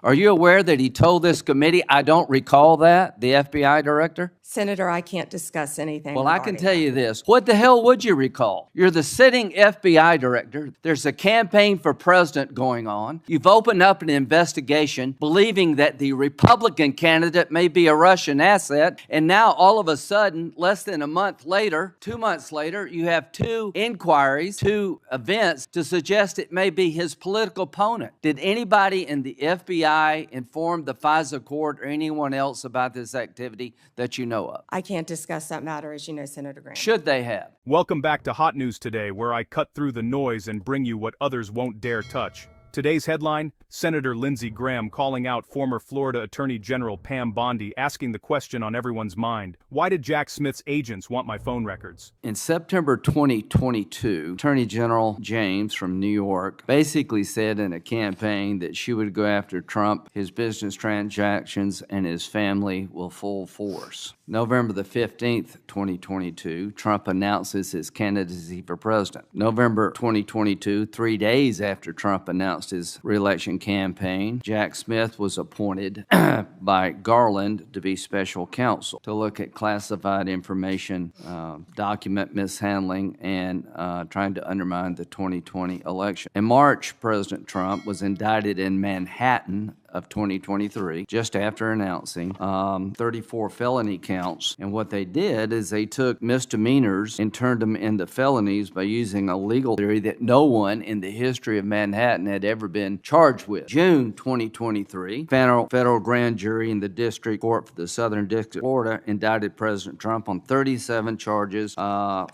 Are you aware that he told this committee, I don't recall that, the FBI director? Senator, I can't discuss anything. Well, I can tell you this. What the hell would you recall? You're the sitting FBI director. There's a campaign for president going on. You've opened up an investigation believing that the Republican candidate may be a Russian asset. And now all of a sudden, less than a month later, 2 months later, you have two inquiries, two events to suggest it may be his political opponent. Did anybody in the FBI inform the FISA court or anyone else about this activity that you know of? I can't discuss that matter, as you know, Senator Graham. Should they have? Welcome back to Hot News Today, where I cut through the noise and bring you what others won't dare touch. Today's headline, Senator Lindsey Graham calling out former Florida Attorney General Pam Bondi, asking the question on everyone's mind, why did Jack Smith's agents want my phone records? In September 2022, Attorney General James from New York basically said in a campaign that she would go after Trump, his business transactions, and his family with full force. November the 15th, 2022, Trump announces his candidacy for president. November 2022, 3 days after Trump announced his re-election campaign, Jack Smith was appointed by Garland to be special counsel to look at classified information, document mishandling, and trying to undermine the 2020 election. In March, President Trump was indicted in Manhattan of 2023, just after announcing 34 felony counts. And what they did is they took misdemeanors and turned them into felonies by using a legal theory that no one in the history of Manhattan had ever been charged with. June 2023, federal grand jury in the District Court for the Southern District of Florida indicted President Trump on 37 charges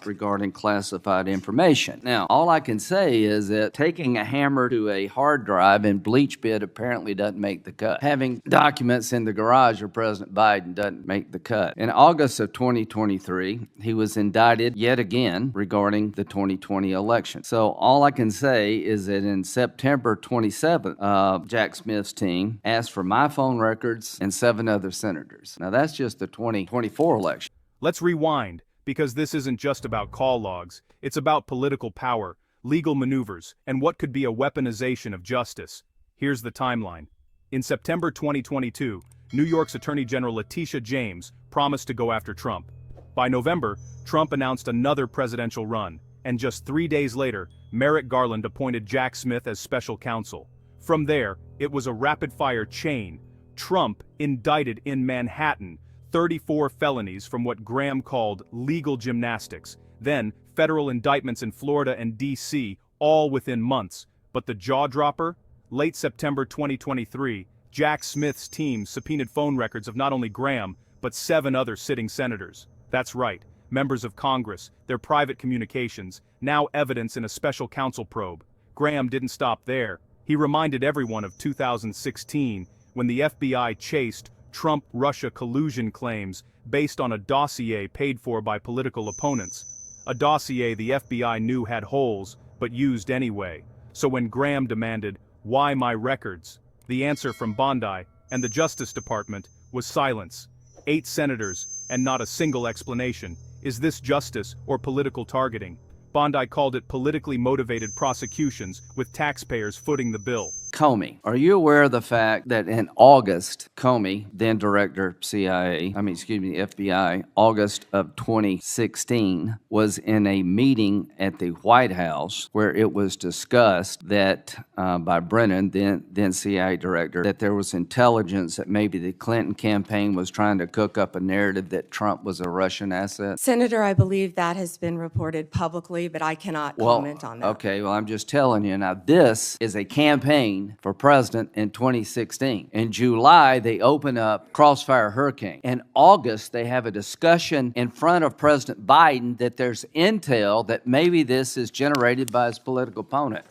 regarding classified information. Now, all I can say is that taking a hammer to a hard drive and bleach bit apparently doesn't make the cut. Having documents in the garage of President Biden doesn't make the cut. In August of 2023, he was indicted yet again regarding the 2020 election. So all I can say is that in September 27th, Jack Smith's team asked for my phone records and 7 other senators. Now that's just the 2024 election. Let's rewind, because this isn't just about call logs. It's about political power, legal maneuvers, and what could be a weaponization of justice. Here's the timeline. In September 2022, New York's Attorney General Letitia James promised to go after Trump. By November, Trump announced another presidential run, and just 3 days later, Merrick Garland appointed Jack Smith as special counsel. From there, it was a rapid-fire chain. Trump indicted in Manhattan 34 felonies from what Graham called legal gymnastics, then federal indictments in Florida and D.C., all within months. But the jaw-dropper? Late September 2023, Jack Smith's team subpoenaed phone records of not only Graham, but 7 other sitting senators. That's right, members of Congress, their private communications, now evidence in a special counsel probe. Graham didn't stop there. He reminded everyone of 2016, when the FBI chased Trump-Russia collusion claims based on a dossier paid for by political opponents. A dossier the FBI knew had holes, but used anyway. So when Graham demanded, "Why my records?" the answer from Bondi and the Justice Department was silence. 8 senators, and not a single explanation. Is this justice or political targeting? Bondi called it politically motivated prosecutions, with taxpayers footing the bill. Comey, are you aware of the fact that in August, Comey, then director FBI, August of 2016, was in a meeting at the White House where it was discussed that by Brennan, then CIA director, that there was intelligence that maybe the Clinton campaign was trying to cook up a narrative that Trump was a Russian asset? Senator, I believe that has been reported publicly, but I cannot comment on that. Okay, well, I'm just telling you. Now, this is a campaign for president in 2016. In July, they open up Crossfire Hurricane. In August, they have a discussion in front of President Biden that there's intel that maybe this is generated by his political opponent.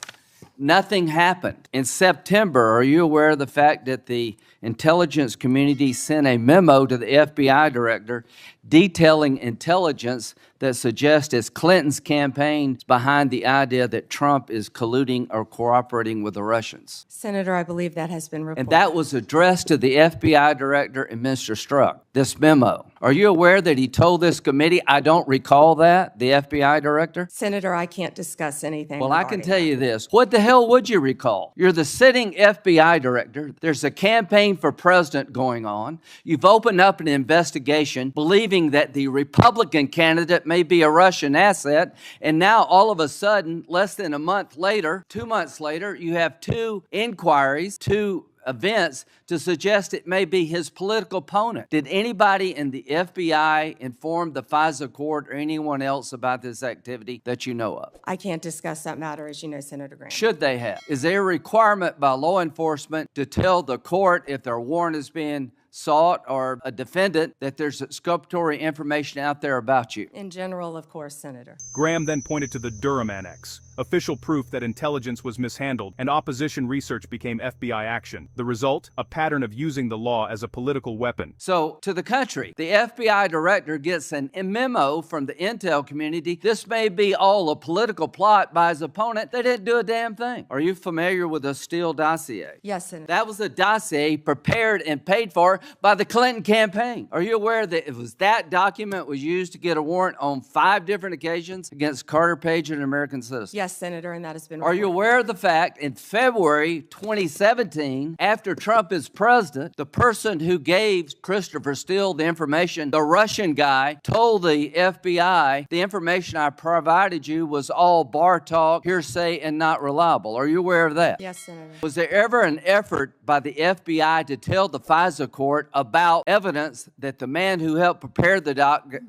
Nothing happened. In September, are you aware of the fact that the intelligence community sent a memo to the FBI director detailing intelligence that suggest it's Clinton's campaign behind the idea that Trump is colluding or cooperating with the Russians. Senator, I believe that has been reported. And that was addressed to the FBI director and Mr. Strzok, this memo. Are you aware that he told this committee, I don't recall that, the FBI director? Senator, I can't discuss anything. Well, I can tell you this. What the hell would you recall? You're the sitting FBI director. There's a campaign for president going on. You've opened up an investigation believing that the Republican candidate may be a Russian asset. And now all of a sudden, less than a month later, 2 months later, you have two inquiries, two events to suggest it may be his political opponent. Did anybody in the FBI inform the FISA court or anyone else about this activity that you know of? I can't discuss that matter, as you know, Senator Graham. Should they have? Is there a requirement by law enforcement to tell the court if their warrant is being sought or a defendant that there's exculpatory information out there about you? In general, of course, Senator. Graham then pointed to the Durham Annex, official proof that intelligence was mishandled and opposition research became FBI action. The result? A pattern of using the law as a political weapon. So, to the country, the FBI director gets a memo from the intel community. This may be all a political plot by his opponent. They didn't do a damn thing. Are you familiar with the Steele dossier? Yes, Senator. That was a dossier prepared and paid for by the Clinton campaign. Are you aware that it was that document was used to get a warrant on 5 different occasions against Carter Page, an American citizen? Yes, Senator, and that has been Are you aware of the fact in February 2017, after Trump is president, the person who gave Christopher Steele the information, the Russian guy, told the FBI, the information I provided you was all bar talk, hearsay, and not reliable. Are you aware of that? Yes, Senator. Was there ever an effort by the FBI to tell the FISA court about evidence that the man who helped prepare the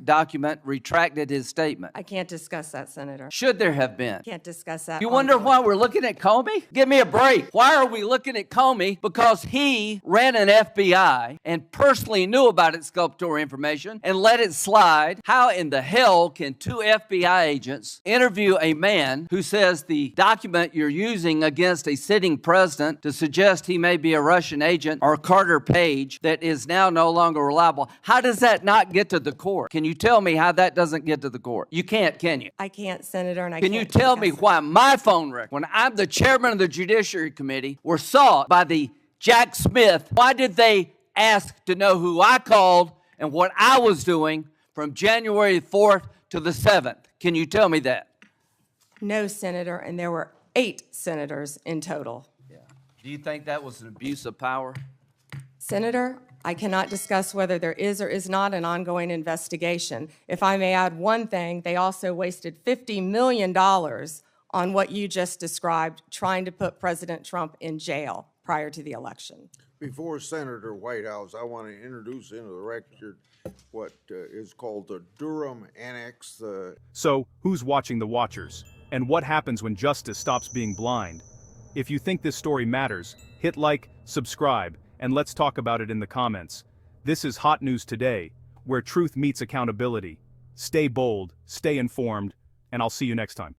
document retracted his statement? I can't discuss that, Senator. Should there have been? Can't discuss that. You wonder why we're looking at Comey? Give me a break. Why are we looking at Comey? Because he ran an FBI and personally knew about exculpatory information and let it slide. How in the hell can 2 FBI agents interview a man who says the document you're using against a sitting president to suggest he may be a Russian agent or Carter Page that is now no longer reliable? How does that not get to the court? Can you tell me how that doesn't get to the court? You can't, can you? I can't, Senator, and I Can can't you tell me discuss it. why my phone records, when I'm the chairman of the Judiciary Committee, were sought by the Jack Smith? Why did they ask to know who I called and what I was doing from January 4th to the 7th? Can you tell me that? No, Senator, and there were 8 senators in total. Yeah. Do you think that was an abuse of power? Senator, I cannot discuss whether there is or is not an ongoing investigation. If I may add one thing, they also wasted $50 million on what you just described, trying to put President Trump in jail prior to the election. Before Senator Whitehouse, I want to introduce into the record what is called the Durham Annex. So, who's watching the watchers? And what happens when justice stops being blind? If you think this story matters, hit like, subscribe, and let's talk about it in the comments. This is Hot News Today, where truth meets accountability. Stay bold, stay informed, and I'll see you next time.